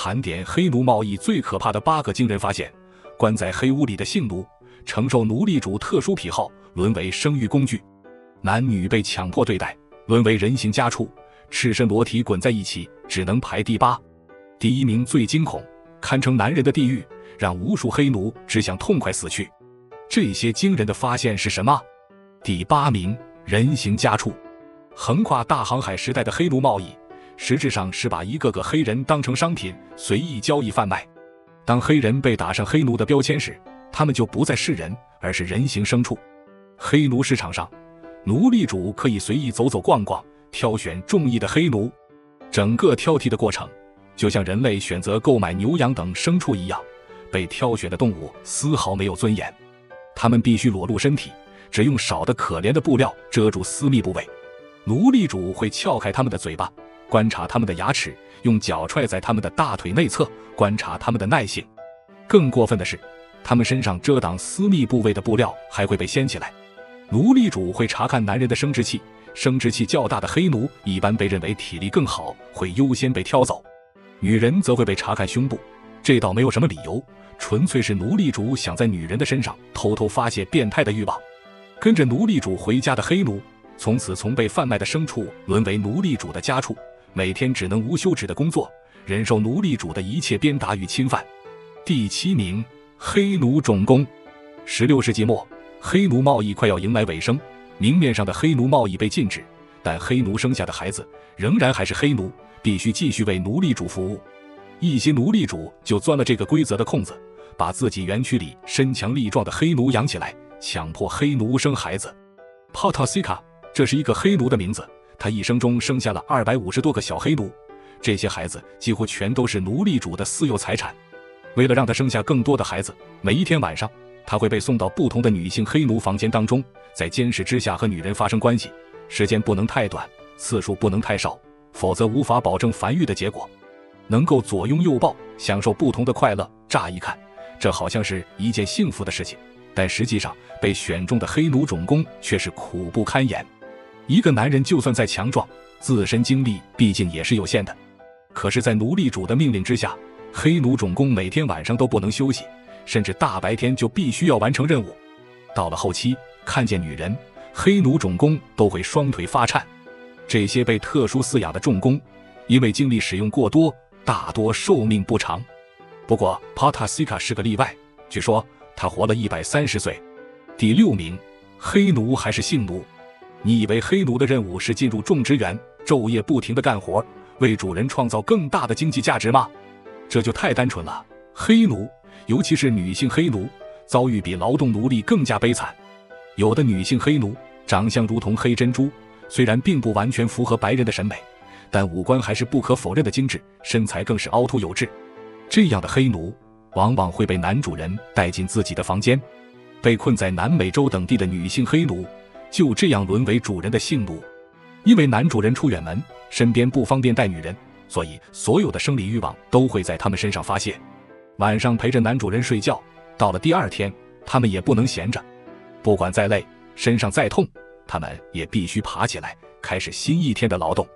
盘点黑奴贸易最可怕的8个惊人发现。关在黑屋里的性奴，承受奴隶主特殊癖好，沦为生育工具；男女被强迫对待，沦为人形家畜；赤身裸体滚在一起，只能排第8。第1名最惊恐，堪称男人的地狱，让无数黑奴只想痛快死去。这些惊人的发现是什么？第8名，人形家畜。横跨大航海时代的黑奴贸易，实质上是把一个个黑人当成商品，随意交易贩卖。当黑人被打上黑奴的标签时，他们就不再是人，而是人形牲畜。黑奴市场上，奴隶主可以随意走走逛逛，挑选中意的黑奴。整个挑剔的过程，就像人类选择购买牛羊等牲畜一样，被挑选的动物丝毫没有尊严。他们必须裸露身体，只用少得可怜的布料遮住私密部位。奴隶主会撬开他们的嘴巴，观察他们的牙齿，用脚踹在他们的大腿内侧，观察他们的耐性。更过分的是，他们身上遮挡私密部位的布料还会被掀起来。奴隶主会查看男人的生殖器，生殖器较大的黑奴一般被认为体力更好，会优先被挑走。女人则会被查看胸部，这倒没有什么理由，纯粹是奴隶主想在女人的身上偷偷发泄变态的欲望。跟着奴隶主回家的黑奴，从此从被贩卖的牲畜沦为奴隶主的家畜，每天只能无休止的工作，忍受奴隶主的一切鞭打与侵犯。第7名，黑奴种工。16世纪末，黑奴贸易快要迎来尾声，明面上的黑奴贸易被禁止，但黑奴生下的孩子仍然还是黑奴，必须继续为奴隶主服务。一些奴隶主就钻了这个规则的空子，把自己园区里身强力壮的黑奴养起来，强迫黑奴生孩子。Potasika， 这是一个黑奴的名字，他一生中生下了250多个小黑奴，这些孩子几乎全都是奴隶主的私有财产。为了让他生下更多的孩子，每一天晚上，他会被送到不同的女性黑奴房间当中，在监视之下和女人发生关系，时间不能太短，次数不能太少，否则无法保证繁育的结果。能够左拥右抱，享受不同的快乐，乍一看，这好像是一件幸福的事情，但实际上被选中的黑奴种工却是苦不堪言。一个男人就算再强壮，自身精力毕竟也是有限的。可是在奴隶主的命令之下，黑奴种工每天晚上都不能休息，甚至大白天就必须要完成任务。到了后期，看见女人，黑奴种工都会双腿发颤。这些被特殊饲养的种工，因为精力使用过多，大多寿命不长。不过 Potasika 是个例外，据说他活了130岁。第6名，黑奴还是性奴。你以为黑奴的任务是进入种植园，昼夜不停地干活，为主人创造更大的经济价值吗？这就太单纯了。黑奴，尤其是女性黑奴，遭遇比劳动奴隶更加悲惨。有的女性黑奴长相如同黑珍珠，虽然并不完全符合白人的审美，但五官还是不可否认的精致，身材更是凹凸有致。这样的黑奴往往会被男主人带进自己的房间。被困在南美洲等地的女性黑奴就这样沦为主人的性奴。因为男主人出远门，身边不方便带女人，所以所有的生理欲望都会在他们身上发泄。晚上陪着男主人睡觉，到了第2天，他们也不能闲着，不管再累，身上再痛，他们也必须爬起来，开始新一天的劳动。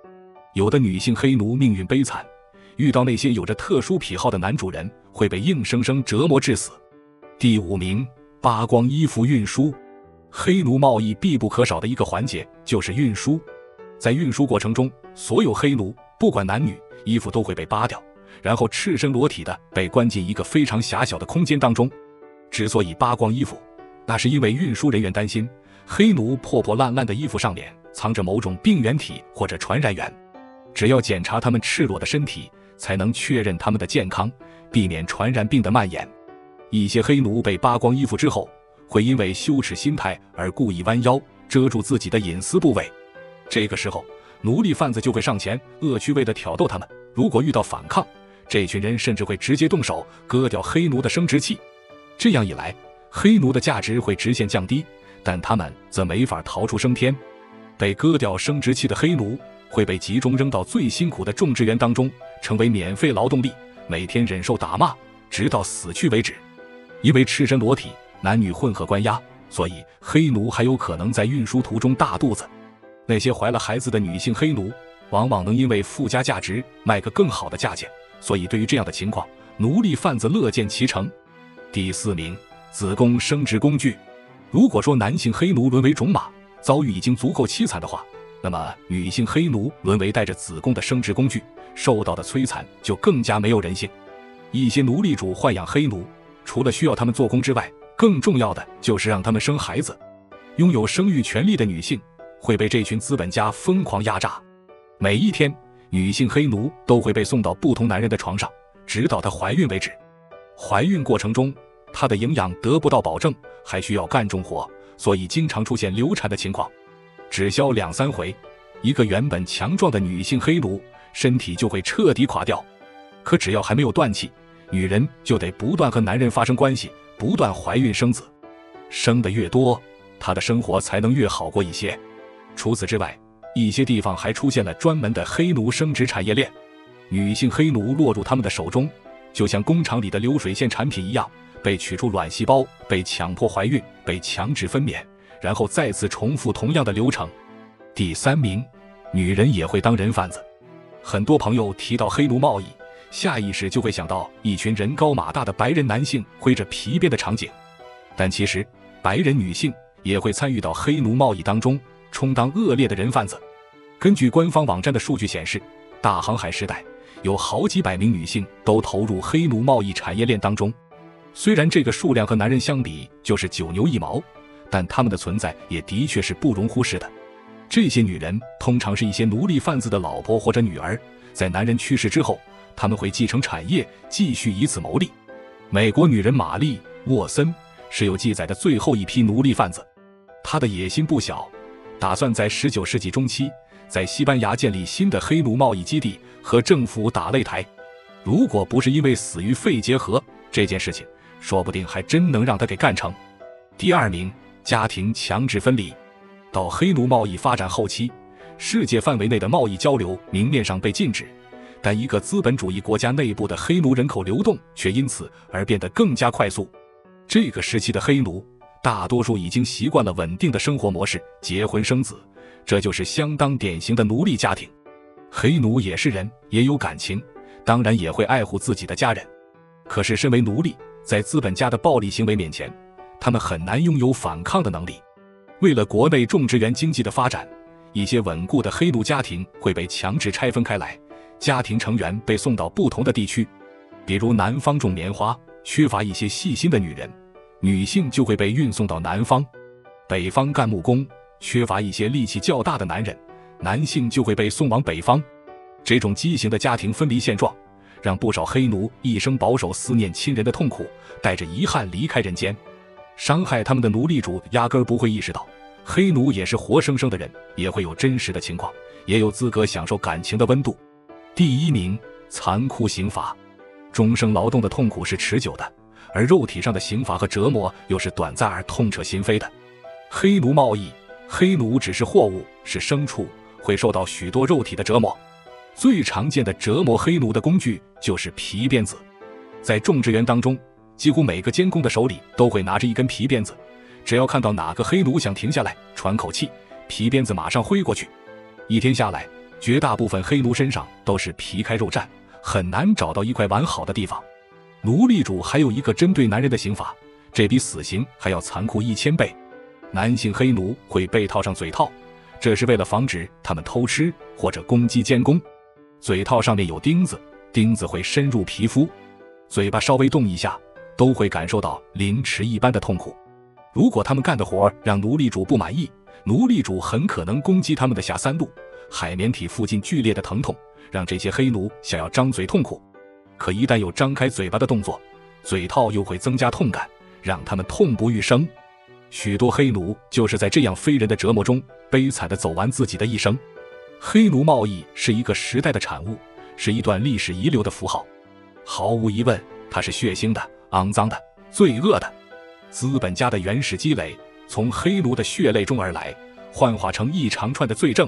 有的女性黑奴命运悲惨，遇到那些有着特殊癖好的男主人，会被硬生生折磨致死。第5名，扒光衣服运输。黑奴贸易必不可少的一个环节就是运输。在运输过程中，所有黑奴不管男女，衣服都会被扒掉，然后赤身裸体的被关进一个非常狭小的空间当中。之所以扒光衣服，那是因为运输人员担心黑奴破破烂烂的衣服上面藏着某种病原体或者传染源，只要检查他们赤裸的身体，才能确认他们的健康，避免传染病的蔓延。一些黑奴被扒光衣服之后，会因为羞耻心态而故意弯腰遮住自己的隐私部位。这个时候，奴隶贩子就会上前恶趣味地挑逗他们，如果遇到反抗，这群人甚至会直接动手割掉黑奴的生殖器。这样一来，黑奴的价值会直线降低，但他们则没法逃出升天。被割掉生殖器的黑奴会被集中扔到最辛苦的种植园当中，成为免费劳动力，每天忍受打骂，直到死去为止。因为赤身裸体，男女混合关押，所以黑奴还有可能在运输途中大肚子。那些怀了孩子的女性黑奴往往能因为附加价值卖个更好的价钱，所以对于这样的情况，奴隶贩子乐见其成。第4名，子宫生殖工具。如果说男性黑奴沦为种马，遭遇已经足够凄惨的话，那么女性黑奴沦为带着子宫的生殖工具，受到的摧残就更加没有人性。一些奴隶主豢养黑奴，除了需要他们做工之外，更重要的就是让他们生孩子。拥有生育权利的女性会被这群资本家疯狂压榨。每一天，女性黑奴都会被送到不同男人的床上，直到她怀孕为止。怀孕过程中，她的营养得不到保证，还需要干重活，所以经常出现流产的情况。只消2、3回，一个原本强壮的女性黑奴身体就会彻底垮掉。可只要还没有断气，女人就得不断和男人发生关系，不断怀孕生子。生得越多，她的生活才能越好过一些。除此之外，一些地方还出现了专门的黑奴生殖产业链。女性黑奴落入他们的手中，就像工厂里的流水线产品一样，被取出卵细胞，被强迫怀孕，被强制分娩，然后再次重复同样的流程。第3名，女人也会当人贩子。很多朋友提到黑奴贸易，下意识就会想到一群人高马大的白人男性挥着皮鞭的场景，但其实白人女性也会参与到黑奴贸易当中，充当恶劣的人贩子。根据官方网站的数据显示，大航海时代有好几百名女性都投入黑奴贸易产业链当中。虽然这个数量和男人相比就是9牛1毛，但他们的存在也的确是不容忽视的。这些女人通常是一些奴隶贩子的老婆或者女儿，在男人去世之后，他们会继承产业，继续以此牟利。美国女人玛丽·沃森是有记载的最后一批奴隶贩子，她的野心不小，打算在19世纪中期在西班牙建立新的黑奴贸易基地，和政府打擂台。如果不是因为死于肺结核，这件事情说不定还真能让他给干成。第2名，家庭强制分离。到黑奴贸易发展后期，世界范围内的贸易交流明面上被禁止，但一个资本主义国家内部的黑奴人口流动却因此而变得更加快速。这个时期的黑奴大多数已经习惯了稳定的生活模式，结婚生子，这就是相当典型的奴隶家庭。黑奴也是人，也有感情，当然也会爱护自己的家人。可是身为奴隶，在资本家的暴力行为面前，他们很难拥有反抗的能力。为了国内种植园经济的发展，一些稳固的黑奴家庭会被强制拆分开来，家庭成员被送到不同的地区。比如南方种棉花，缺乏一些细心的女人，女性就会被运送到南方；北方干木工，缺乏一些力气较大的男人，男性就会被送往北方。这种畸形的家庭分离现状，让不少黑奴一生饱受思念亲人的痛苦，带着遗憾离开人间。伤害他们的奴隶主压根儿不会意识到，黑奴也是活生生的人，也会有真实的情况，也有资格享受感情的温度。第1名，残酷刑罚。终生劳动的痛苦是持久的，而肉体上的刑罚和折磨又是短暂而痛彻心扉的。黑奴贸易，黑奴只是货物，是牲畜，会受到许多肉体的折磨。最常见的折磨黑奴的工具就是皮鞭子。在种植园当中，几乎每个监工的手里都会拿着一根皮鞭子，只要看到哪个黑奴想停下来喘口气，皮鞭子马上挥过去。一天下来，绝大部分黑奴身上都是皮开肉绽，很难找到一块完好的地方。奴隶主还有一个针对男人的刑罚，这比死刑还要残酷1000倍。男性黑奴会被套上嘴套，这是为了防止他们偷吃或者攻击监工。嘴套上面有钉子，钉子会深入皮肤，嘴巴稍微动一下，都会感受到凌迟一般的痛苦。如果他们干的活让奴隶主不满意，奴隶主很可能攻击他们的下3路、海绵体附近剧烈的疼痛，让这些黑奴想要张嘴痛苦。可一旦有张开嘴巴的动作，嘴套又会增加痛感，让他们痛不欲生。许多黑奴就是在这样非人的折磨中悲惨地走完自己的一生。黑奴贸易是一个时代的产物，是一段历史遗留的符号。毫无疑问，它是血腥的、肮脏的、罪恶的。资本家的原始积累从黑奴的血泪中而来，幻化成一长串的罪证。